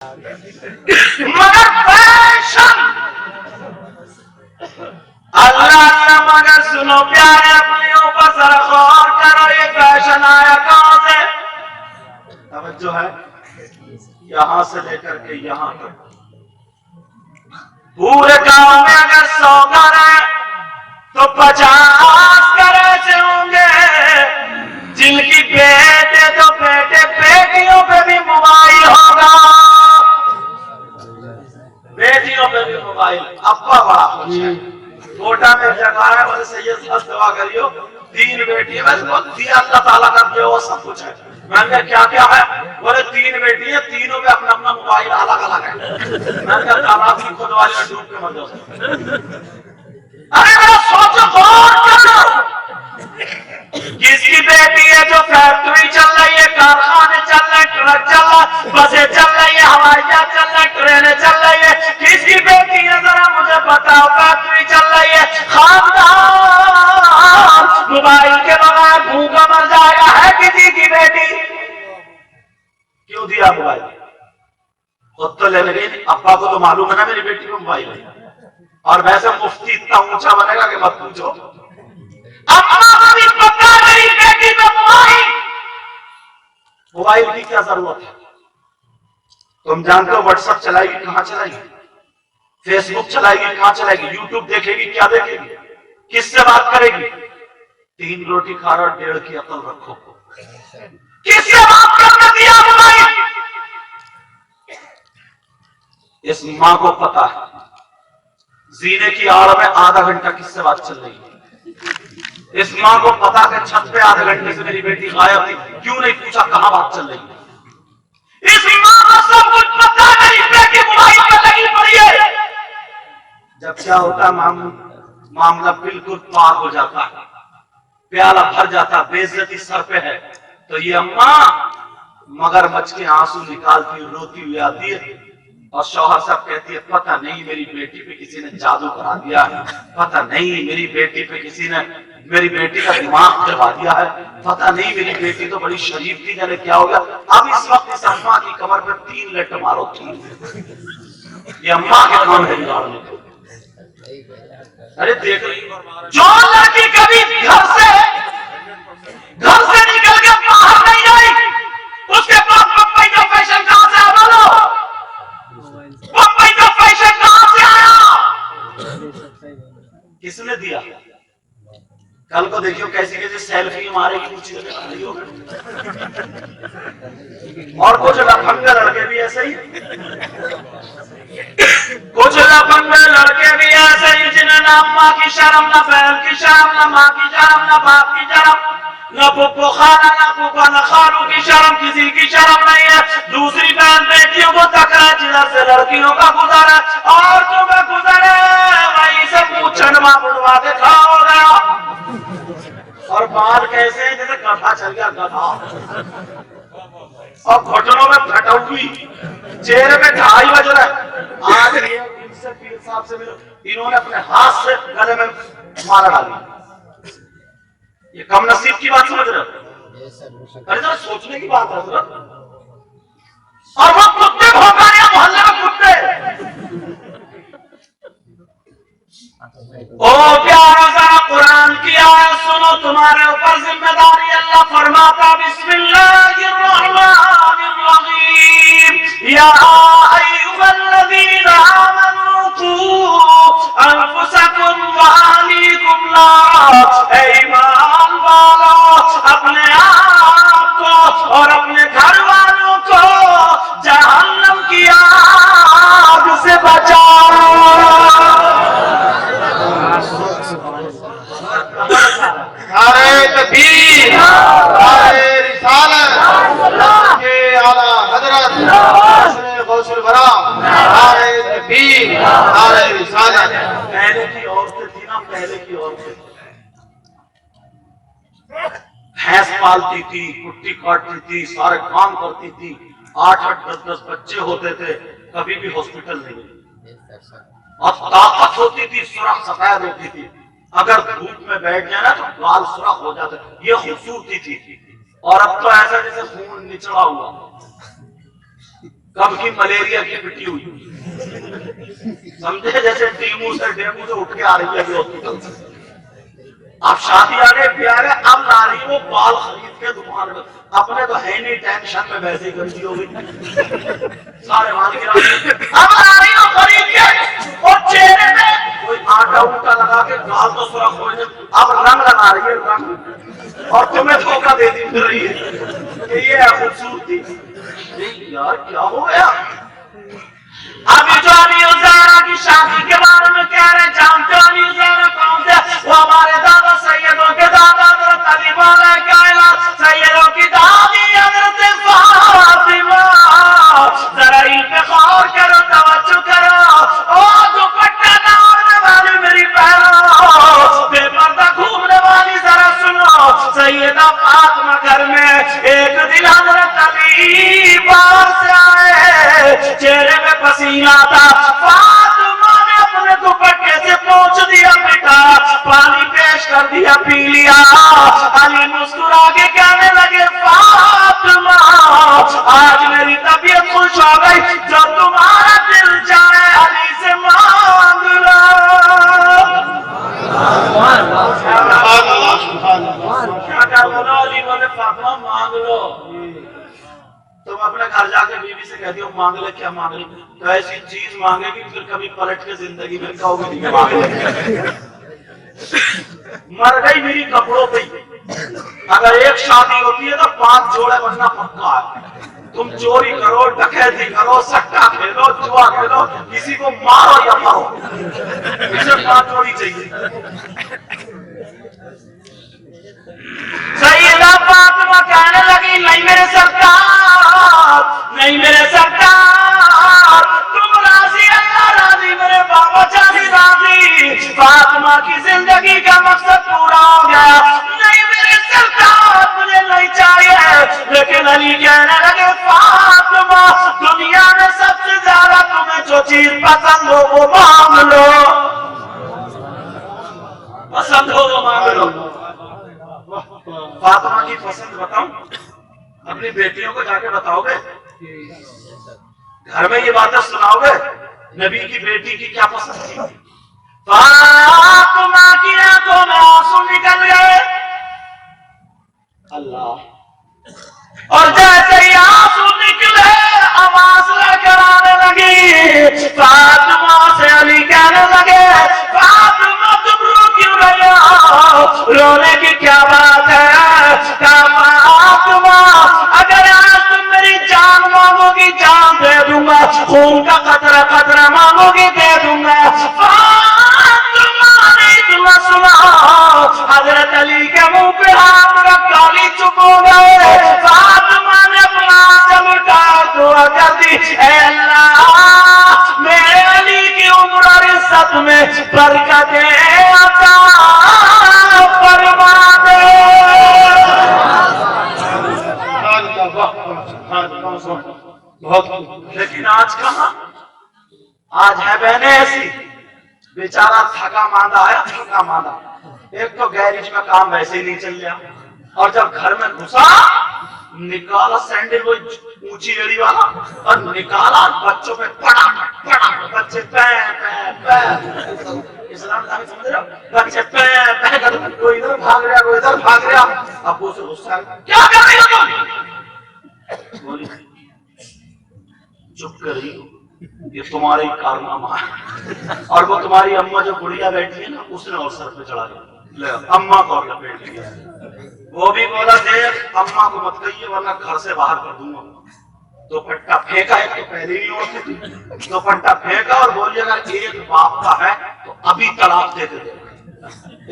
مگر فیشن اللہ مگر سنو پیارے اپنی اوپر ذرا غور کرو یہ فیشن آیا کہاں سے؟ توجہ ہے یہاں سے لے کر کے یہاں تک پورے گاؤں میں اگر 100 گھر ہیں تو 50 گھر ایسے ہوں گے جن کی بیٹے تو بیٹے بیٹیوں پہ بھی موبائل ہوگا، بیٹیوں پہ بھی موبائل۔ ابا بڑا خوش ہے، کوٹا میں جگہ ہے، بولے سید صاحب دعا کریو 3 بیٹی ہے، بس بولتی ہے اللہ تعالیٰ کا جو وہ سب کچھ ہے۔ میں نے کہا کیا کیا ہے؟ بولے 3 بیٹی ہیں، تینوں پہ اپنا اپنا موبائل الگ الگ ہے۔ میں نے کہا تالاب کی خود والی میں ڈوب کے مر جاؤ۔ ارے میرا سوچو غور کرو، کس کی بیٹی ہے جو فیکٹری چل رہی ہے، کارخانے چل رہے ہیں، ٹرک چل رہا ہے، بسیں چل رہی ہے، ہوائی جہاز چل رہا ہے، ٹرینیں چل رہی ہے، کس کی بیٹی ہے ذرا مجھے بتاؤ؟ فیکٹری چل رہی ہے، خاندان موبائل کے بغیر بھوکا مر جائے گا، ہے کسی کی بیٹی؟ کیوں دیا موبائل؟ خود تو لے لگے، ابا کو تو معلوم ہے نا میری بیٹی کو موبائل ہے، اور ویسے مفتی اتنا اونچا بنے گا کہ مت پوچھو۔ اما کو بھی پتا میری بیٹی کو موبائل کی کیا ضرورت ہے؟ تم جانتے ہو واٹس ایپ چلائے گی کہاں چلائے گی، فیس بک چلائے گی کہاں چلائے گی، یوٹیوب دیکھے گی کیا دیکھے گی، کس سے بات کرے گی؟ 3 روٹی کھا رہا 1.5 کی عقل رکھو، کس سے بات کرنے دیا موبائل؟ اس ماں کو پتا ہے زینے کی آڑ میں آدھا گھنٹہ کس سے بات چل رہی ہے، اس ماں کو پتا کہ چھت پہ آدھے گھنٹے سے میری بیٹی غائب تھی، کیوں نہیں پوچھا کہاں بات چل رہی ہے؟ اس ماں کو سب کچھ پتا ہے میری بیٹی موبائل پہ لگی پڑی ہے۔ جب کیا ہوتا ہے معاملہ بالکل پار ہو جاتا ہے، پیالہ بھر جاتا، بے عزتی سر پہ ہے، تو یہ اماں مگرمچھ کے آنسو نکالتی روتی ہوئی آتی ہے اور شوہر صاحب کہتی ہے پتہ نہیں میری بیٹی پہ کسی نے جادو کرا دیا ہے، پتہ نہیں میری بیٹی پہ کسی نے میری بیٹی کا دماغ کروا دیا ہے، پتہ نہیں میری بیٹی تو بڑی شریف تھی، جانے کیا ہو گیا۔ اب اس وقت اس اماں کی کمر پہ 3 لٹ مارو، 3۔ یہ اماں کے کام ہے بگاڑنے کو۔ ارے دیکھ جو لڑکی کبھی گھر سے نکل کے باہر نہیں آئی، اس کے پاس پپائی کا فیشن کہاں سے آیا؟ بولو پپائی کا فیشن کہاں سے آیا؟ کس نے دیا؟ کل کو دیکھیو کیسی کیسی سیلفی مارے گی کچھ نہیں ہوگا۔ اور کچھ لفنگے لڑکے بھی ایسے ہی، کچھ لفنگے لڑکے بھی ایسے ہی جنہیں نہ اماں کی شرم، نہ بہن کی شرم، نہ ماں کی شرم، نہ باپ کی شرم، نہ پھپھو خالہ، نہ پھوپھا، نہ خالو کی شرم، کسی کی شرم نہیں ہے۔ دوسری بہن بیٹیوں کو تک رہا جدھر سے لڑکیوں کا گزر ہے، عورتوں کا گزر ہے، وہیں سے منہ چنڈوا بڑھوا کے کھڑا ہو گیا، اور بال کیسے ہیں جیسے گدھا چل گیا، گدھا، اور گھٹنوں میں پھٹا ہوئی، چہرے میں 2.5 بج رہا ہے۔ آج سے پیر صاحب سے ملو، انہوں نے اپنے ہاتھ سے گلے میں مارا ڈالی۔ یہ کم نصیب کی بات سمجھ رہے ہو؟ ارے ذرا سوچنے کی بات ہے حضرت۔ اور وہ کتے بھونکانے محلے میں کتے۔ او پیارا ذرا قرآن کی آیت سنو، تمہارے اوپر ذمہ داری۔ اللہ فرماتا بسم اللہ الرحمن الرحیم، یا ایھا الذین آمنوا قوا انفسکم واہلیکم نارا، اے ایمان والو اپنے آپ کو اور اپنے گھر والوں کو جہنم کی آگ سے بچاؤ۔ نعرہ تکبیر، نعرہ رسالت کے اعلیٰ حضرت غوث الورا، نعرہ تکبیر، نعرہ رسالت۔ پہلے کی عورتیں تھی نا، پہلے کی عورتیں بھینس پالتی تھی، کٹی کاٹتی تھی، سارے کام کرتی تھی، 8-8 10-10 بچے ہوتے تھے، کبھی بھی ہاسپٹل نہیں گئی، اور طاقت ہوتی تھی، سرخ سفید ہوتی تھی، اگر دھوپ میں بیٹھ جائے نا تو بال سرخ ہو جاتے، یہ خوبصورتی تھی۔ اور اب تو ایسا جیسے خون نچڑا ہوا، کب کی ملیریا کی پٹی ہوئی سمجھے، جیسے ڈینگو سے اٹھ کے آ رہی ہے ابھی ہاسپٹل سے. اب شادی آ گئے پیار ہے، اب لا رہی وہ بال خرید کے دکان میں. اپنے تو ہے نہیں ٹینشن میں ویسے ہی گندی ہو گئی سارے بال گرا، اب لا رہی ہو خرید کے اور چہرے میں کوئی آٹا اوٹا لگا کے گال تو سرخ ہو جائے. اب رنگ لگا رہی ہے رنگ، اور تمہیں دھوکہ دے دی پھر رہی ہے کہ یہ ہے خوبصورتی. یار کیا ہو گیا؟ ابھی جو علی عزیرہ کی شادی کے بارے میں کہہ رہے جانتے ہو علی عزیرہ کون تھے؟ وہ ہمارے دادا سیدوں کے دادا حضرت علی مولا کائنات، سیدوں کی دادی حضرت فاطمہ. ذرا ان پہ غور کرو، توجہ کرو. او دوپٹہ ڈالنے والی میری بہنوں، بے پردہ گھومنے والی ذرا سنو. سیدہ فاطمہ گھر میں ایک دن حضرت علی باہر سے آئے، چہرے میں پسینہ تھا. فاطمہ نے اپنے دوپٹے سے پوچھ دیا بیٹا، پانی پیش کر دیا، پی لیا. علی مسکرا کے کہنے لگے فاطمہ آج میری طبیعت خوش ہو گئی، جو تمہارا دل چاہے علی سے مانگ لو. کیا بولا علی والے؟ فاطمہ مانگ لو. تم اپنے گھر جا کے بیوی سے کہتی ہو مانگ لے. کیا مانگ لے؟ تو ایسی چیز مانگے گی پھر کبھی پلٹ کے زندگی میں کہو گی نہیں مانگ لے. مر گئی میری کپڑوں پہ. اگر ایک شادی ہوتی ہے تو 5 جوڑے بننا پکا ہے. تم چوری کرو، ڈکیتی کرو، سٹا کھیلو، جوا کھیلو، کسی کو مارو یا مرو، اسے 5 جوڑی چاہیے. سیدہ فاطمہ کہنے لگی نہیں میرے سرکار، نہیں میرے سرکار، تم راضی اللہ راضی، میرے بابا جانی راضی، فاطمہ کی زندگی کا مقصد پورا ہو گیا. نہیں میرے سرکار مجھے نہیں چاہیے. لیکن علی کہنے لگے فاطمہ دنیا میں سب سے زیادہ تمہیں جو چیز پسند ہو وہ مانگ لو، پسند ہو وہ مانگ لو. فاطمہ کی پسند بتاؤں؟ اپنی بیٹیوں کو جا کے بتاؤ گے؟ گھر میں یہ باتیں سناؤ گے؟ نبی کی بیٹی کی کیا پسند تھی؟ فاطمہ کی آنکھوں میں آنسو نکل گئے. اللہ، اور جیسے ہی آنسو نکلے آواز لے کر آنے لگی. فاطمہ سے علی کہنے لگے فاطمہ تم رو کیوں رہے ہو؟ رونے کی کیا بات ہے؟ فاطمہ اگر آج تم میری جان مانگو گی جان دے دوں گا، خون کا قطرہ قطرہ مانگو گی دے دوں گا. فاطمہ نے اتنا سنا حضرت علی کے منہ پہ ہاتھ رکھ گالی چپ ہو گئے. فاطمہ نے اپنا آنچل اٹھا دعا کر دی، اے اللہ میرے علی کی عمر اور عزت میں برکت عطا فرما دے. لیکن آج کہاں؟ آج ہے بہنیں ایسی، بیچارہ تھکا ماندہ آیا، تھکا ماندہ. ایک تو گیریج میں کام ویسے ہی نہیں چل گیا، اور جب گھر میں گھسا نکالا سینڈل وہ اونچی ایڑی والا اور نکالا بچوں پہ پڑا پڑا، بچے پے پے پے. اسلام کا سمجھ رہے ہو؟ بچے پے پے کر، کوئی ادھر بھاگ رہا کوئی ادھر بھاگ رہا. ابو سے غصہ آیا، کیا کر رہی ہو تم؟ بولی چپ کر رہی ہو، یہ تمہارا ہی کارنامہ ہے. اور وہ تمہاری اماں جو بڑھیا بیٹھی ہے نا، اس نے اور سر پہ چڑھا دیا، اماں کو لپیٹ لیا. وہ بھی بولا دیکھ اماں کو مت کہیے ورنہ گھر سے باہر کر دوں گا. دوپٹہ پھینکا، ایک تو پہلے ہی عورت تھی، دوپٹہ پھینکا اور بولی اگر ایک باپ کا ہے تو ابھی طلاق دے دے.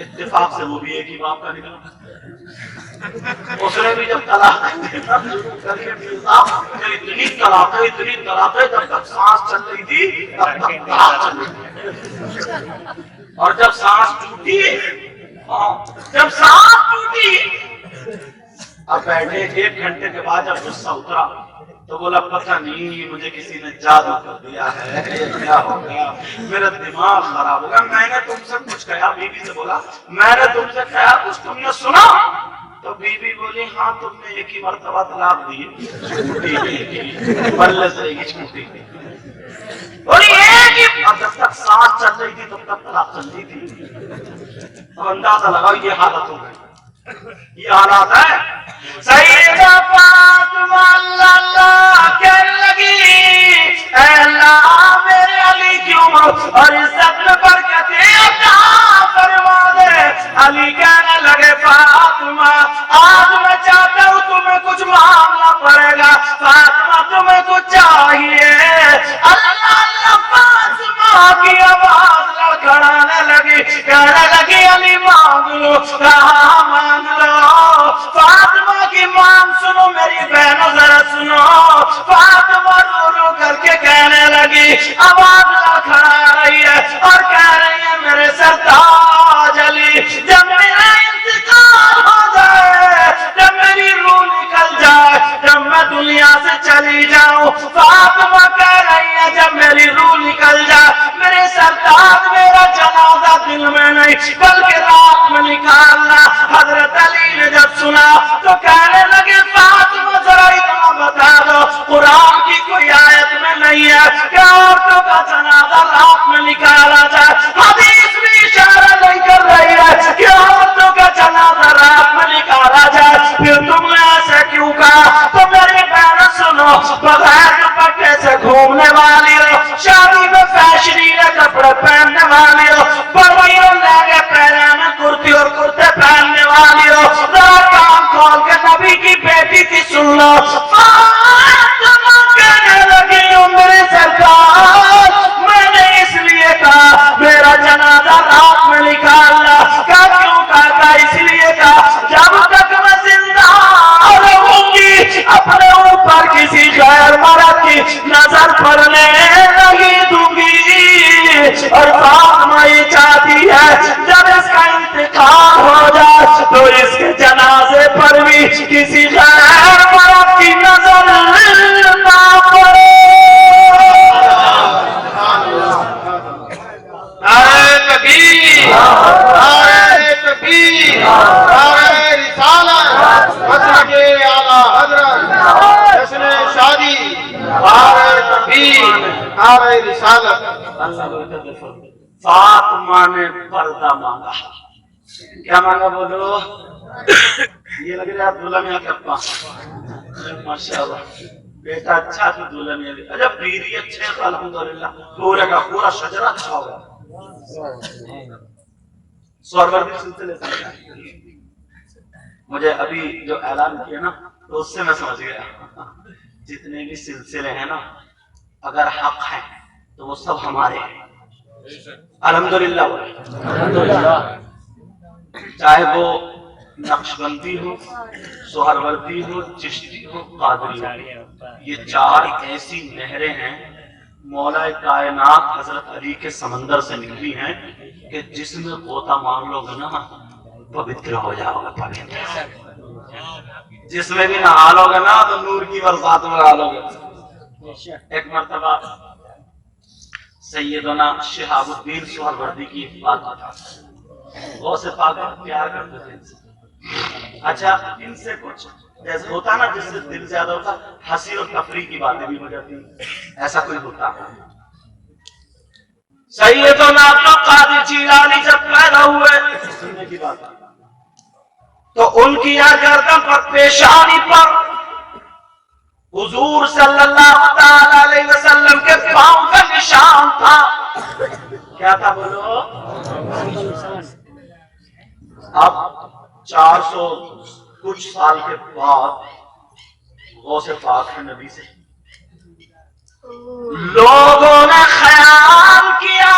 اتفاق سے وہ بھی ایک ہی باپ کا نکلا. اس نے بھی جب طلاق اتنی طلاقیں جب تک سانس چل رہی تھی تب تک طلاق چل رہی تھی. اور جب سانس ٹوٹی، اب بیٹھے 1 گھنٹے کے بعد جب غصہ اترا تو بولا پتہ نہیں مجھے کسی نے جادو کر دیا ہے، کیا ہو گیا، میرا دماغ خراب ہو گیا. میں نے تم سے کچھ کہا، بیوی سے بولا میں نے تم سے کہا کچھ تم نے سنا؟ تو بیوی بولی ہاں تم نے ایک ہی مرتبہ طلاق دی بلے سے ایک چھوٹی بولی ایک ہی، اور جب تک سانس چل رہی تھی تب تک طلاق چل رہی تھی. اب اندازہ لگاؤ یہ حالت ہو گئی، یہ حالات ہے. سیدہ فاطمہ اللہ کہنے لگی اے اللہ میرے علی کی عمر اور عزت میں برکت عطا فرما دے. علی کہنے لگے فاطمہ آج میں چاہتا ہوں تمہیں کچھ مانگنا پڑے گا. فاطمہ تمہیں کچھ چاہیے؟ اللہ اللہ فاطمہ کی آواز لڑکھڑانے لگی، کہنے لگی علی مانگ لو. کہا مانگ لو. فاطمہ کی مانگ سنو میری بہنوں ذرا سنو. فاطمہ رو رو کر کے کہنے لگی، آواز لڑکھڑا رہی ہے اور کہہ رہی ہے میرے سرتاج علی جب میرا انتقال ہو جائے، جب میری روح نکل جائے، جب میں دنیا سے چلی جاؤں، فاطمہ کہہ رہی ہے جب میری روح نکل جائے میرے سرتاج میرا جنازہ دل میں نہیں بلکہ رات میں نکالنا. حضرت علی نے جب سنا تو کہنے لگے فاطمہ ذرا اتنا بتا دو قرآن کی کوئی آیت میں نہیں ہے کہ عورتوں کا جنازہ رات میں نکالا جائے. حدیث بھی اشارہ نہیں کر رہی ہے کہ عورتوں کا جنازہ رات میں نکالا جائے. پھر تم نے ایسے کیوں کہا؟ تو میری بہن سنو، بغیر دوپٹے سے گھومنے والی ہو، شادی میں فیشنیلے کپڑے پہننے والی ہو، پرویوں لہنگے پہننے کرتی اور کرتے پہننے والی ہو، ذرا کام کھول کے نبی کی بیٹی کی سن لو. فاطمہ کہنے لگی ہوں میرے سرکار میں نے اس لیے کہا میرا جنازہ رات میں نکالنا. کیا کیوں کہا؟ اس لیے کہا جب تک میں زندہ رہوں گی اپنے اوپر کسی غیر مرد کی نظر پڑنے نہیں دوں گی. اور فاطمہ یہ چاہتی ہے جب اس کا انتقال ہو جائے تو اس کے جنازے پر بھی کسی غیر مرد کی نظر نہ پڑے. نعرہ تکبیر، نعرہ تکبیر، نعرہ رسالت، مسلک اعلیٰ حضرت، جشن شادی، نعرہ تکبیر، نعرہ رسالت. فاطمہ نے پردہ مانگا. کیا مانگا بولو؟ یہ لگ رہا ہے دولہا میاں کے ابا. ماشاءاللہ بیٹا اچھا تو دولہا میاں بھی اچھا، بیوی اچھے تو الحمدللہ پورے کا پورا شجرہ اچھا ہوگا. سوروردی سلسلے سے مجھے ابھی جو اعلان کیا نا تو اس سے میں سمجھ گیا جتنے بھی سلسلے ہیں نا اگر حق ہیں تو وہ سب ہمارے ہیں. الحمدللہ چاہے وہ نقشبندی ہو، سہروردی ہو، چشتی ہو، قادری ہو، یہ چار ایسی نہریں ہیں مولا کائنات حضرت علی کے سمندر سے نکلی ہیں کہ جس میں غوطہ مار لو گے نا پوتر ہو جاؤ گے. پوتر جس میں بھی نہا لو گے نا تو نور کی برسات میں نہا لو گے. ایک مرتبہ سیدنا شہاب الدین سہروردی کی بات بتا، وہ سے پاک پیار کرتے تھے ان سے. اچھا ان سے کچھ جیسے ہوتا نا جس سے دل زیادہ ہوتا ہنسی اور تفریح کی باتیں بھی ہو جاتی، ایسا کوئی ہوتا. سیدنا عبد القادر جیلانی جب پیدا ہوئے سننے کی بات تو ان کی گردن پر پیشانی پر حضور صلی اللہ تعالی علیہ وسلم کے پاؤں کا نشان تھا. کیا تھا بولو؟ اب 400 کچھ سال کے بعد غوث پاک ہے نبی سے لوگوں نے خیال کیا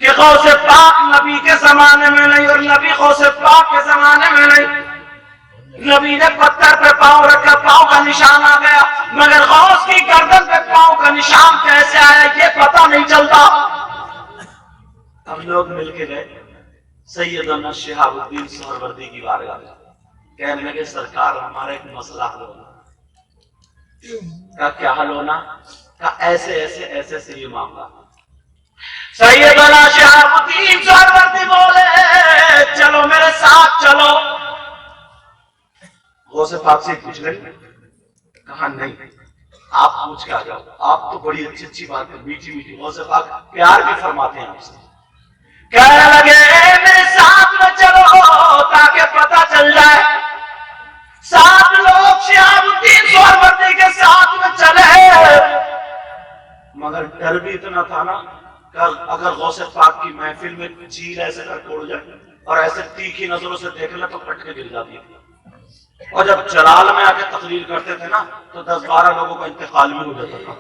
کہ غوث پاک نبی کے زمانے میں نہیں اور نبی غوث پاک کے زمانے میں نہیں. نبی نے پتھر پہ پاؤں رکھا، پاؤں کا نشان آ گیا، مگر غوث کی گردن پہ پاؤں کا نشان کیسے آیا یہ پتہ نہیں چلتا. ہم لوگ مل کے گئے سیدنا شہاب الدین سہروردی کی بارگاہ میں، کہنے لگے سرکار ہمارا ایک مسئلہ حل ہونا. کیا حل ہونا؟ ایسے ایسے ایسے سے یہ معاملہ. سیدنا شہاب الدین سہروردی بولے چلو میرے ساتھ چلو. غوث پاک سے پوچھ لیں. کہا نہیں, آپ پوچھ کے آ جاؤ, آپ تو بڑی اچھی اچھی بات ہے, میٹھی میٹھی. غوث پاک پیار بھی فرماتے ہیں آپ سے. کہنے لگے میرے ساتھ میں چلو تاکہ پتہ چل جائے. 7 لوگ شہاب الدین سہروردی کے ساتھ میں چلے, مگر ڈر بھی اتنا تھا نا کہ اگر غوث پاک کی محفل میں چیل ایسے کر کوڑ جائے اور ایسے تیکھی نظروں سے دیکھ لے تو پٹ کے گر جاتی ہے. اور جب جلال میں آ کے تقریر کرتے تھے نا تو 10-12 لوگوں کا انتقال بھی ہو جاتا تھا.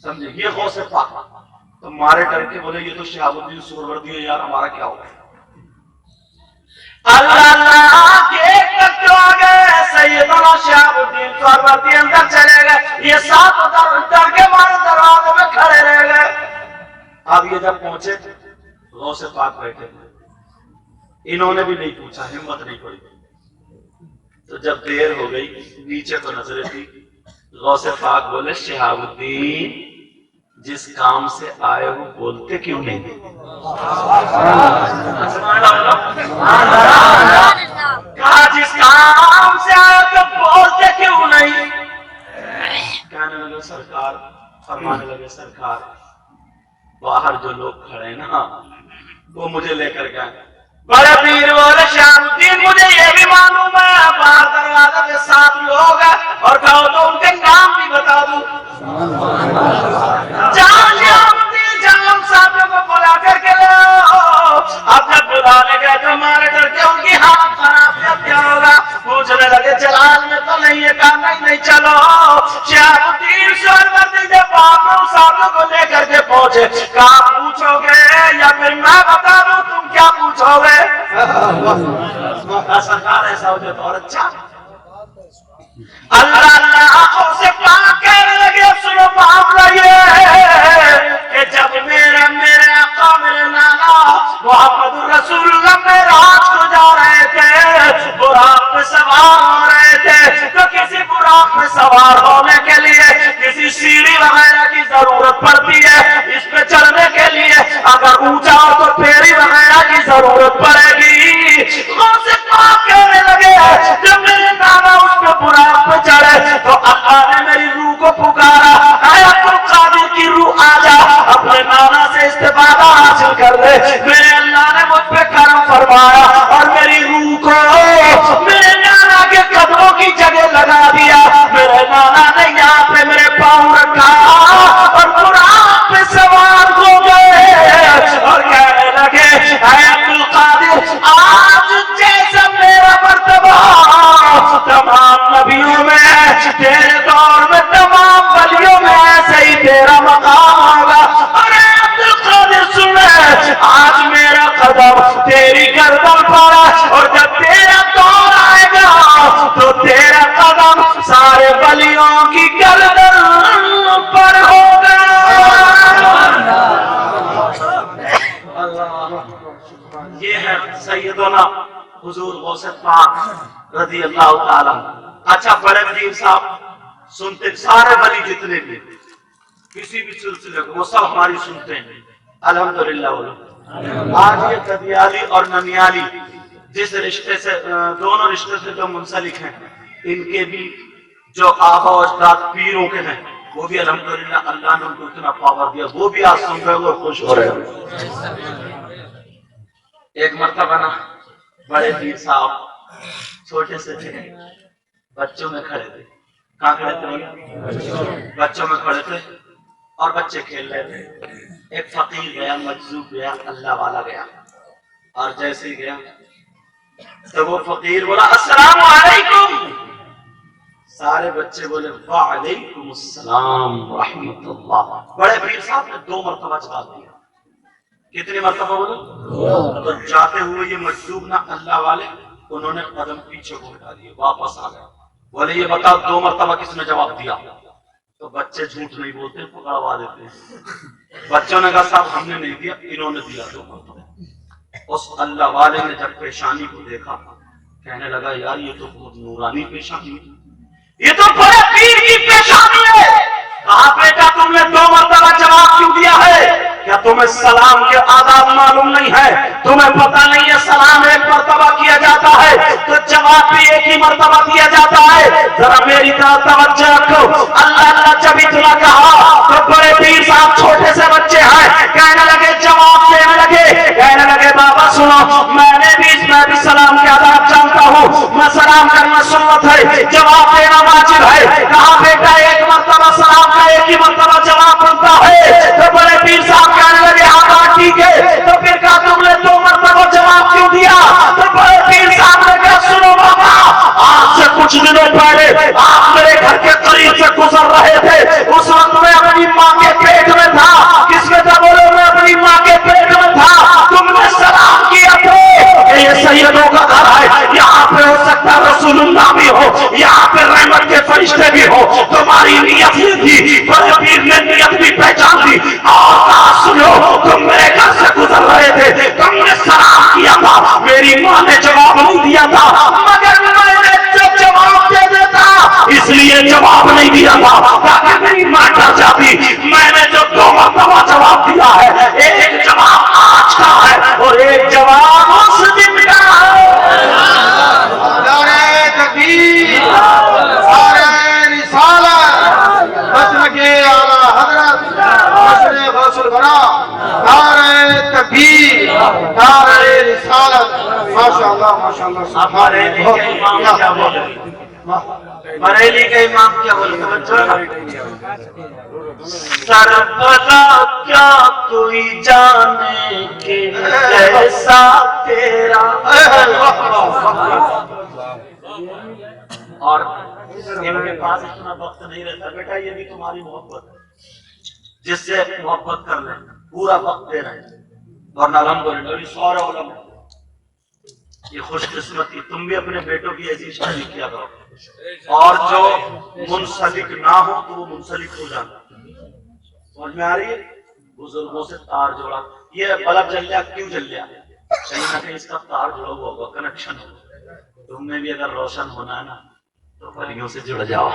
سمجھے, یہ غوث پاک تو مارے ڈر کے بولے یہ تو شہاب الدین سہروردی ہے یار, ہمارا کیا ہوگا. اللہ اللہ کے تک جو آگئے سیدنا شہاب الدین سہروردی اندر چلے گئے. یہ 7 ڈر کے مارے دروازے میں کھڑے رہ گئے. اب یہ جب پہنچے غوث پاک بیٹھے, انہوں نے بھی نہیں پوچھا, ہمت نہیں پڑی. تو جب دیر ہو گئی نیچے تو نظریں تھی. غوث پاک بولے شہاب الدین جس کام سے آئے ہو بولتے کیوں نہیں؟ کہا جس کام سے آئے تو بولتے کیوں نہیں؟ کہنے لگے سرکار, فرمانے لگے سرکار باہر جو لوگ کھڑے نا وہ مجھے لے کر گئے. بڑے پیر بولے شہاب الدین مجھے یہ بھی معلوم ہے باہر دروازے میں 7 لوگ ہیں, اور کہو تو ان کے نام بھی بتا دوں. جان شہاب الدین جنگم صاحب کو بلا کر کے لو. اب جب بلانے گئے تو مارے ڈر کے ان کی حالت خراب ہے, کیا ہوگا پوچھنے لگے جلال میں تو نہیں ہے. کہا نہیں چلو. شہاب الدین سہروردی جب باپوں صاحب کو لے کر کے پہنچے, کہا پوچھو گے یا پھر میں بتا دوں تم کیا پوچھو گے؟ سرکار ایسا ہو جائے تو اور اچھا. اللہ اللہ آنکھوں سے پاک کہنے لگے سنو معاملہ یہ ہے کہ جب میرے آقا میرے نانا محمد رسول اللہ معراج کو جا رہے تھے, براق پہ سوار ہو رہے تھے, تو کسی براق پہ سوار ہونے کے لیے کسی سیڑھی وغیرہ کی ضرورت پڑتی ہے. اس پہ چڑھنے کے لیے اگر اونچا ہو تو پھیری وغیرہ کی ضرورت پڑے گی. غوث پاک کہنے لگے جب میرے نانا اس پہ براق پہ چڑھے تو اللہ نے میری روح کو پکارا, اے عبد القادر کی روح آ جا, اپنے نانا سے استفادہ حاصل کر لے. میرے اللہ نے مجھ پہ کرم فرمایا اور میری روح کو میرے نانا کے قدموں کی جگہ لگا دیا. میرے نانا نے یہاں پہ میرے پاؤں رکھا اور براق پہ سوار ہو گئے اور کہنے لگے اے عبد القادر آج جیسا میرا مرتبہ تمام نبیوں میں, تیرے دور میں تمام ولیوں میں ایسے ہی تیرا مقام ہوگا. اور اے عبد القادر سنے آج میرا قدم تیری گردن پر ہے, اور جب تیرا دور آئے گا تو تیرا قدم سارے ولیوں کی گردن پر ہوگا. یہ ہے سیدنا حضور غوث پاک رضی اللہ تعالیٰ. اچھا بڑے پیر صاحب سنتے, سارے ولی جتنے بھی کسی بھی سلسلے کو وہ سب ہماری سنتے ہیں الحمدللہ. آج یہ قدیالی اور ننیالی جس رشتے سے, دونوں رشتے سے جو منسلک ہیں, ان کے بھی جو آبا و اجداد پیروں کے ہیں وہ بھی الحمدللہ اللہ نے ان کو اتنا پاور دیا, وہ بھی آج سن رہے ہیں اور خوش ہو رہے ہیں. ایک مرتبہ نا بڑے پیر صاحب چھوٹے سے تھے, بچوں میں کھڑے تھے. کہاں کھڑے تھے؟ بچوں میں کھڑے تھے اور بچے کھیل رہے تھے. ایک فقیر گیا, مجذوب گیا, اللہ والا گیا, اور جیسے ہی گیا تو وہ فقیر بولا السلام علیکم. سارے بچے بولے وعلیکم السلام ورحمۃ اللہ. بڑے پیر صاحب نے 2 مرتبہ جواب دیا. کتنی مرتبہ بولے؟ تو جاتے ہوئے یہ مجذوب نہ اللہ والے انہوں نے قدم پیچھے کو ہٹا دیے, واپس آ گئے. بولے یہ بتاؤ 2 مرتبہ کس نے جواب دیا؟ تو بچے جھوٹ نہیں بولتے, پکڑوا دیتے ہیں. بچوں نے کہا صاحب ہم نے نہیں دیا, انہوں نے دیا 2 مرتبہ. اس اللہ والے نے جب پیشانی کو دیکھا کہنے لگا یار یہ تو بہت نورانی پیشانی ہے, یہ تو بڑے پیر کی پیشانی ہے. کہا بیٹا تم نے 2 مرتبہ جواب کیوں دیا ہے؟ کیا تمہیں سلام کے آداب معلوم نہیں ہے؟ تمہیں پتہ نہیں ہے سلام ایک مرتبہ کیا جاتا ہے تو جواب بھی ایک ہی مرتبہ دیا جاتا ہے. ذرا میری طرف توجہ رکھو. اللہ اللہ جب اتنا کہا تو بڑے پیر صاحب چھوٹے سے بچے ہیں کہنے لگے, جواب دینے لگے, کہنے لگے بابا سنو, میں بھی سلام کے آداب جانتا ہوں, میں سلام کرنا سنت ہے, جواب دینا واجب ہے. کہا بیٹا ایک مرتبہ سلام کا ایک ہی مرتبہ جواب بنتا ہے. تو بڑے پیر صاحب کہنے لگے ہاں بات ٹھیک ہے, تو پھر کہا تم نے 2 مرتبہ جواب کیوں دیا؟ تو بڑے پیر صاحب نے کہا سنو بابا, آج سے کچھ دنوں پہلے آپ میرے گھر کے قریب سے گزر رہے تھے, اس وقت میں اپنی ماں کے پیٹ میں تھا. کس کے تھا بولو؟ میں اپنی ماں کے پیٹ میں تھا. تم نے سلام کیا تھا کہ یہ سیدوں کا گھر ہے, یہاں پہ ہو سکتا ہے رسول اللہ بھی ہو, یہاں پہ رحمت کے فرشتے بھی ہو. تمہاری نیت یہ تھی, بڑے پیر نے نیت بھی پہچان دی. اور کہا سنو, تم میرے گھر سے گزر رہے تھے, تم نے سلام کیا تھا, میری ماں نے جواب نہیں دیا تھا, مگر میں نے جواب دے دیتا, اس لیے جواب نہیں دیا تھا تاکہ میری ماں ڈر جاتی. میں نے جو 2 مرتبہ جواب دیا ہے, ایک جواب آج کا ہے اور ایک جواب اس دن کا ہے. نعرہ تکبیر, نعرہ رسالت, مسلک اعلی حضرت مسلک غوث البراء, نعرہ تکبیر, نعرہ رسالت. ماشاءاللہ ماشاءاللہ. بریلی کے امام کیا بولے, بریلی کے امام کیا بولے, سربلا کیا کوئی جانے کہ ایسا تیرا. اور ان کے پاس اتنا وقت نہیں رہتا, بیٹا یہ بھی تمہاری محبت ہے, جس سے محبت کر لیں پورا وقت دے رہے ہیں. اور الحمدللہ سارے علماء یہ خوش قسمتی, تم بھی اپنے بیٹوں کی ایسی شادی کیا کرو, اور جو منسلک نہ ہو تو وہ منسلک ہو جانا. سمجھ میں آ رہی ہے؟ بزرگوں سے تار جوڑا, یہ بلب جل گیا کیوں جل گیا, کہیں نہ کہیں اس کا تار جڑا ہوا ہوگا, کنیکشن ہوگا. تم میں بھی اگر روشن ہونا ہے نا تو ولیوں سے جڑ جاؤ.